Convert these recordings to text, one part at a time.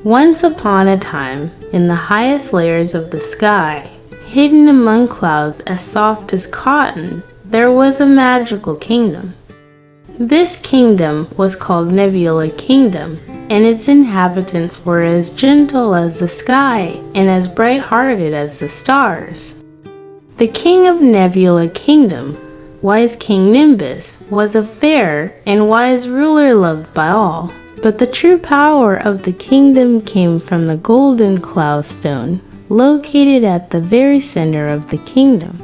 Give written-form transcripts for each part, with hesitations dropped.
Once upon a time, in the highest layers of the sky, hidden among clouds as soft as cotton, there was a magical kingdom. This kingdom was called Nebula Kingdom, and its inhabitants were as gentle as the sky and as bright-hearted as the stars. The king of Nebula Kingdom, wise King Nimbus, was a fair and wise ruler loved by all. But the true power of the kingdom came from the golden cloud stone, located at the very center of the kingdom.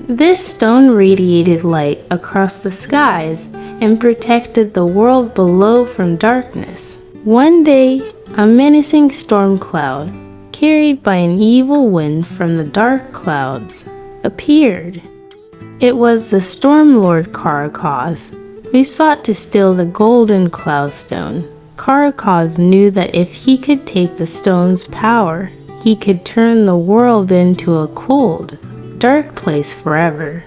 This stone radiated light across the skies and protected the world below from darkness. One day, a menacing storm cloud, carried by an evil wind from the dark clouds, appeared. It was the storm lord Karakaz, who sought to steal the golden cloud stone. Karakaz knew that if he could take the stone's power, he could turn the world into a cold, dark place forever.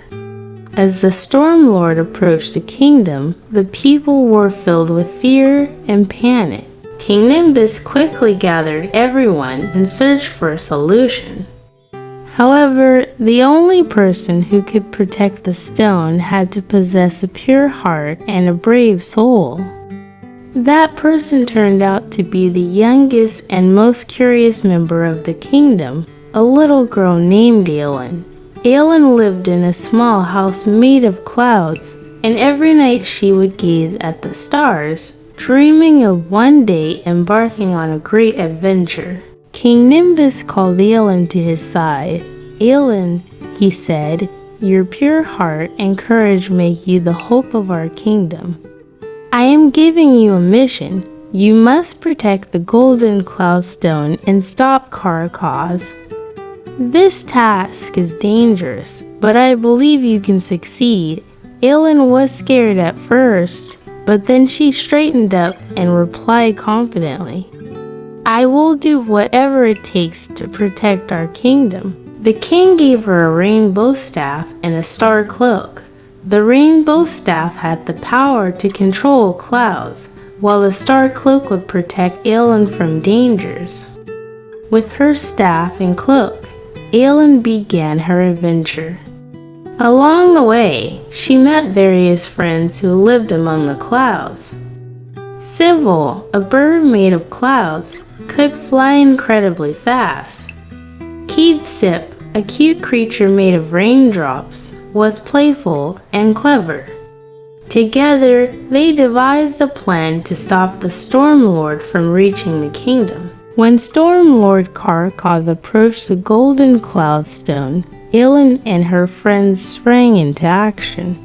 As the Storm Lord approached the kingdom, the people were filled with fear and panic. King Nimbus quickly gathered everyone and searched for a solution. However, the only person who could protect the stone had to possess a pure heart and a brave soul. That person turned out to be the youngest and most curious member of the kingdom, a little girl named Aelin. Aelin lived in a small house made of clouds, and every night she would gaze at the stars, dreaming of one day embarking on a great adventure. King Nimbus called Aelin to his side. "Aelin," he said, "your pure heart and courage make you the hope of our kingdom. I am giving you a mission. You must protect the golden cloud stone and stop Karakaz. This task is dangerous, but I believe you can succeed." Aelin was scared at first, but then she straightened up and replied confidently, "I will do whatever it takes to protect our kingdom." The king gave her a rainbow staff and a star cloak. The rainbow staff had the power to control clouds, while the star cloak would protect Aelin from dangers. With her staff and cloak, Aelin began her adventure. Along the way, she met various friends who lived among the clouds. Civil, a bird made of clouds, could fly incredibly fast. Keepsip, a cute creature made of raindrops, was playful and clever. Together, they devised a plan to stop the Storm Lord from reaching the kingdom. When Storm Lord Karakaz approached the golden cloud stone, Aelin and her friends sprang into action.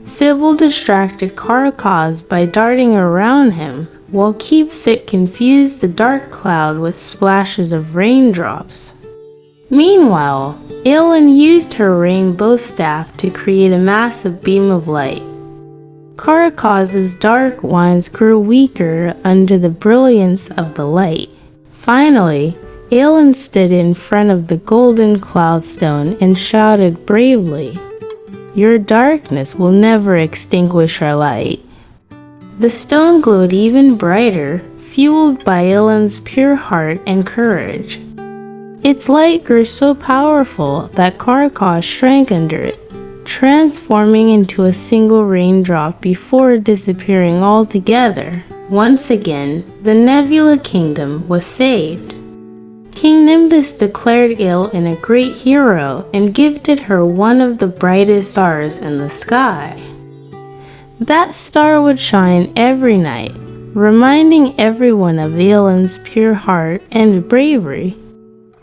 Civil distracted Karakaz by darting around him, while Keepsip confused the dark cloud with splashes of raindrops. Meanwhile, Aelin used her rainbow staff to create a massive beam of light. Karakaz's dark winds grew weaker under the brilliance of the light. Finally, Aelin stood in front of the golden cloud stone and shouted bravely, "Your darkness will never extinguish our light." The stone glowed even brighter, fueled by Aelin's pure heart and courage. Its light grew so powerful that Karakaz shrank under it, transforming into a single raindrop before disappearing altogether. Once again, the Nebula Kingdom was saved. King Nimbus declared Aelin a great hero and gifted her one of the brightest stars in the sky. That star would shine every night, reminding everyone of Aelin's pure heart and bravery.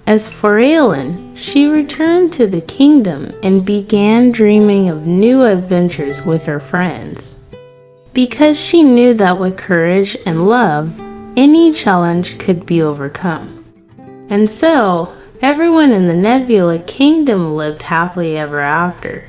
As for Aelin, she returned to the kingdom and began dreaming of new adventures with her friends. Because she knew that with courage and love, any challenge could be overcome. And so, everyone in the Nebula Kingdom lived happily ever after.